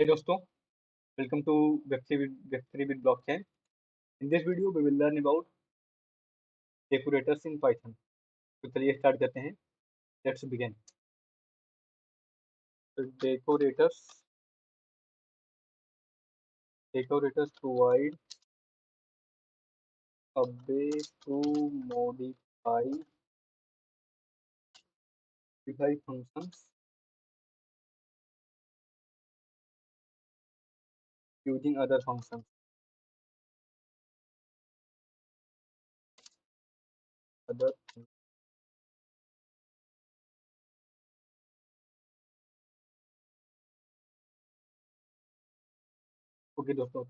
Hey दोस्तों, welcome to Web3 with Blockchain. In this video, we will learn about decorators in Python. तो चलिए start करते हैं. Let's begin. So decorators provide a way to modify functions using other functions. Other okay दोस्तों,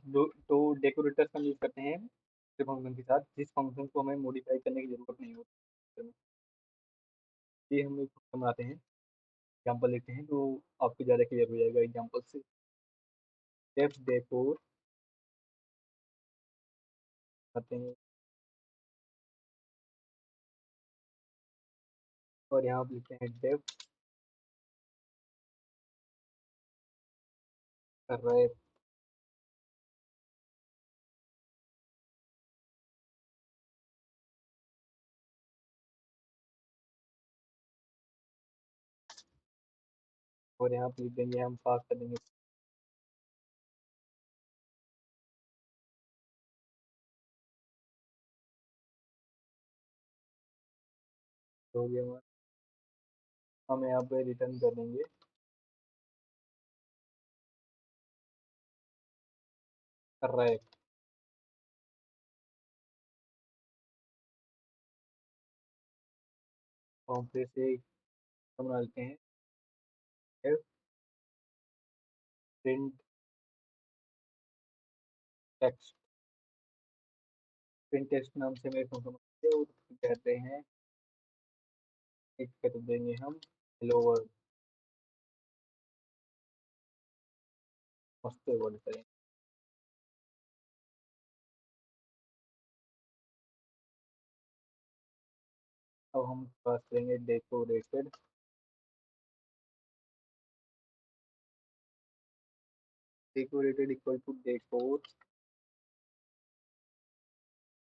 तो decorators हम use करते हैं function के साथ जिस फंक्शन को हमें मॉडिफाई करने की जरूरत नहीं होती. ये हम एक फंक्शन बनाते हैं. एग्जाम्पल लेते हैं तो आपको ज़्यादा क्लियर हो जाएगा एग्जाम्पल से. डेफ डेकोर आते हैं और यहाँ आप लिखते हैं डेफ रैप. और यहाँ पे लिख देंगे, हम पास कर देंगे. तो हो गया हमारा. हम यहाँ पे रिटर्न कर देंगे रैप. तो हम फिर से हम बना लेते हैं def print text. Print text नाम से मेरे फंक्शन बनाते हैं और कहते हैं एक कर देंगे हम हेलो वर्ल्ड. मस्त वर्ड करेंगे. अब हम पास करेंगे डेकोरेटेड इक्वल टू डेकोर.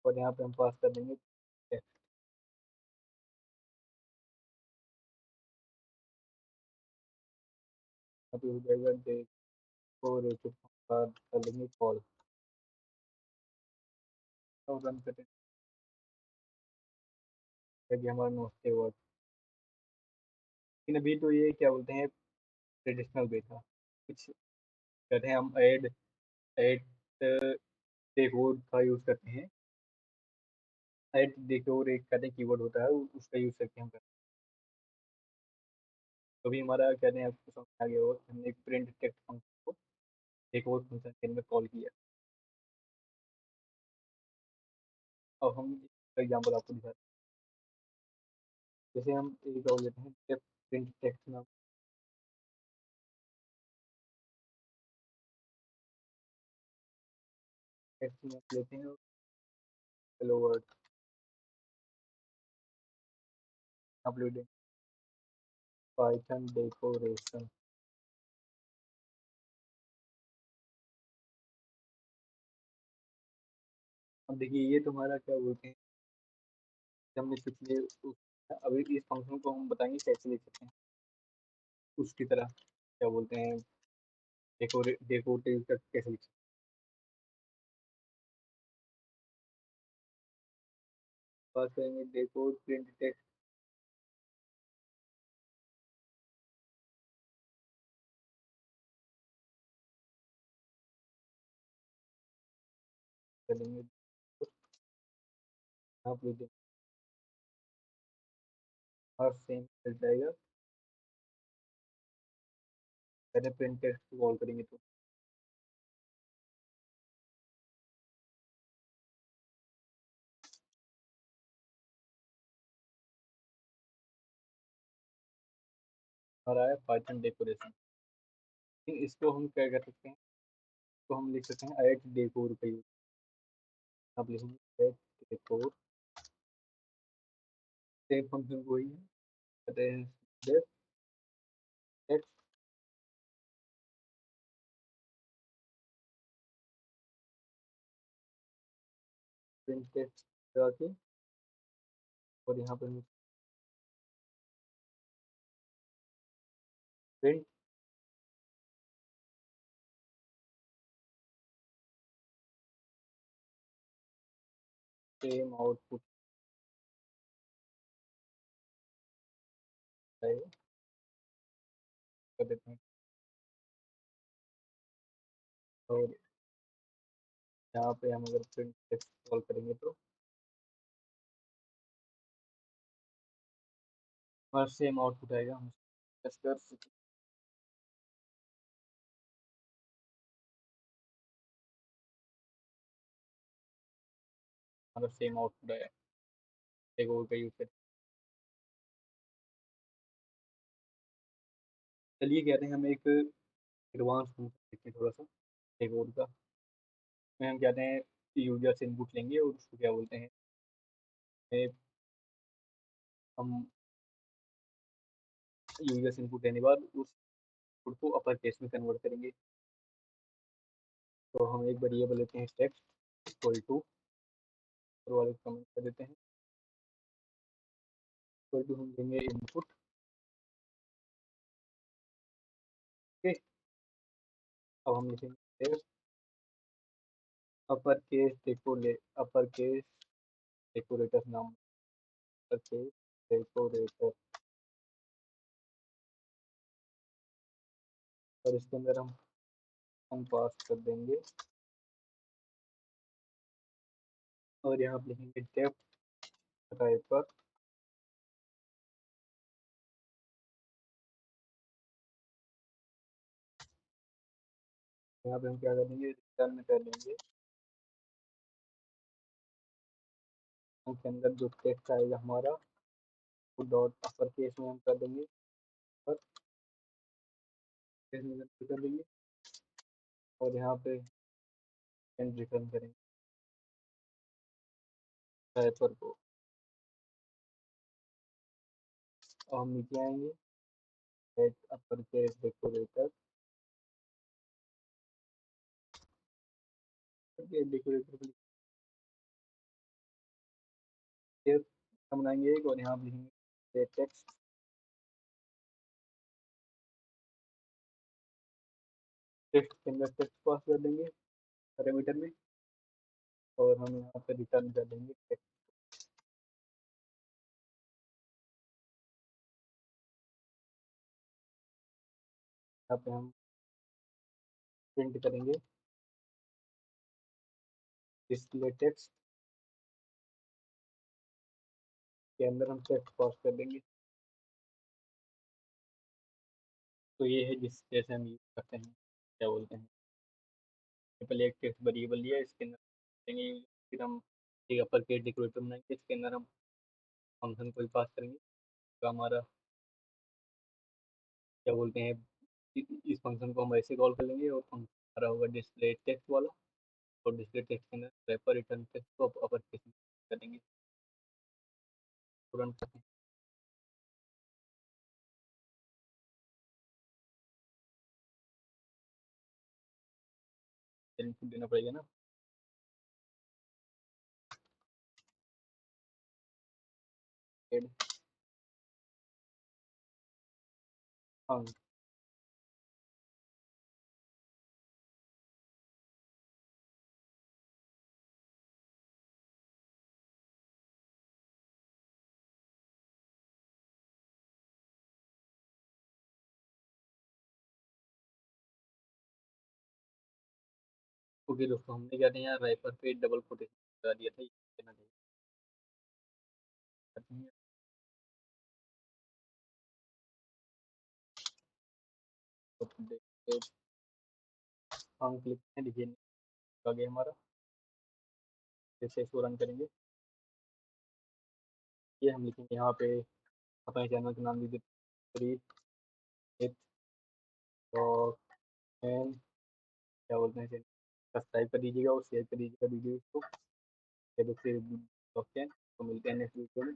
और यहाँ पे हम पास कर देंगे text. अभी हो जाएगा डेकोरेटेड. कर देंगे कॉल. अब रन करें. ये हमारा नमस्ते वर्ड. लेकिन अभी तो ये क्या बोलते हैं ट्रेडिशनल वे था. कुछ कहते हैं हम ऐड ऐड डेकोर का यूज करते हैं. ऐड डेकोर एक कहते हैं कीवर्ड होता है, उसका यूज करके हम करते हैं. तो भी हमारा कहते हैं आपको समझ आ गया होगा कि हमने एक प्रिंट टेक्स्ट फंक्शन को डेकोर फंक्शन के अंदर कॉल किया. अब हम एग्जाम्पल आपको दिखाते हैं. जैसे हम एक और लेते हैं प्रिंट टेक्स्ट नाम टेक्स्ट में लेते हैं हेलो वर्ड. आप लिख दें पाइथन डेकोरेशन. अब देखिए ये तुम्हारा क्या बोलते हैं, हमने पिछले अभी इस फंक्शन को हम बताएंगे कैसे लिख सकते हैं उसकी तरह. क्या बोलते हैं डेकोरेटिव कैसे लिख सकते हैं. बात करेंगे डेकोर प्रिंट टेक्स्ट. करेंगे आप लिख दें हर सेम मिल जाएगा. पहले प्रिंट टेक्स्ट को कॉल करेंगे तो हमारा है पाइथन डेकोरेशन. इसको हम क्या कर सकते हैं, इसको हम लिख सकते हैं ऐड डेकोर का यूज. आप लिखेंगे ऐड डेकोर. सेम फंक्शन को ही कहते हैं डेफ टेक्स्ट प्रिंट टेक्स्ट लगा के और यहाँ पे प्रिंट सेम आउटपुट कर देते हैं। और यहाँ पे हम अगर प्रिंट टेक्स्ट कॉल करेंगे तो हमारा सेम आउटपुट आएगा। हम प्रेस कर हमारा सेम आउटपुट आया। एक और का यूज कर चलिए कहते हैं हम एक एडवांस फंक्शन देखते हैं थोड़ा सा एक और का। में हम कहते हैं यूजर से इनपुट लेंगे और उसको क्या बोलते हैं हम यूजर से इनपुट लेने के बाद उस इनपुट को अपर केस में कन्वर्ट करेंगे। तो हम एक वेरिएबल लेते हैं टेक्स्ट इक्वल टू और वाले कमेंट कर देते हैं इक्वल टू हम देंगे इनपुट। ओके अब हम लिखेंगे upper case upper case decorator नाम अपर केस डेकोरेटर और इसके अंदर हम पास कर देंगे और यहाँ पे लिखेंगे डेप्थ राइपर। यहाँ पे हम क्या करेंगे रिटर्न कर लेंगे उसके अंदर जो टेक्स्ट आएगा हमारा वो डॉट अपर केस में हम कर देंगे और केस में कर देंगे और यहाँ पे एंड रिटर्न करेंगे राइपर को। और हम नीचे आएंगे at upper case decorator decorator हम बनाएंगे एक और यहाँ पे लिखेंगे टेक्स्ट टेक्स्ट के अंदर टेक्स्ट पास कर देंगे पैरामीटर में और हम यहाँ पे रिटर्न कर देंगे टेक्स्ट। यहाँ पे हम प्रिंट करेंगे डिस्प्ले टेक्स्ट के अंदर हम टेक्स्ट पास कर देंगे। तो ये है जिस जैसे हम यूज करते हैं क्या बोलते हैं पहले एक टेक्स्ट वेरिएबल लिया इसके अंदर देंगे फिर हम एक अपर केस डेकोरेटर बनाएंगे इसके अंदर हम फंक्शन को पास करेंगे तो हमारा क्या बोलते हैं इस फंक्शन को हम ऐसे कॉल कर लेंगे और फंक्शन हमारा होगा डिस्प्ले टेक्स्ट वाला और डिस्प्ले टेक्स्ट के अंदर रेपर रिटर्न टेक्स्ट को अपर केस में करेंगे तुरंत इनपुट देना पड़ेगा ना। हेड हाँ ओके दोस्तों हमने क्या दिया रेपर पे डबल कोटेशन लगा दिया था ये देना चाहिए। तो देखिए हम क्लिक में देखिए आ गया हमारा जैसे इसको रन करेंगे ये हम लिखेंगे यहाँ पे अपने चैनल का नाम दीजिए थ्री एट और एंड क्या बोलते हैं सब्सक्राइब कर दीजिएगा और शेयर कर दीजिएगा वीडियो को। ये दूसरे ओके तो मिलते हैं नेक्स्ट वीडियो में।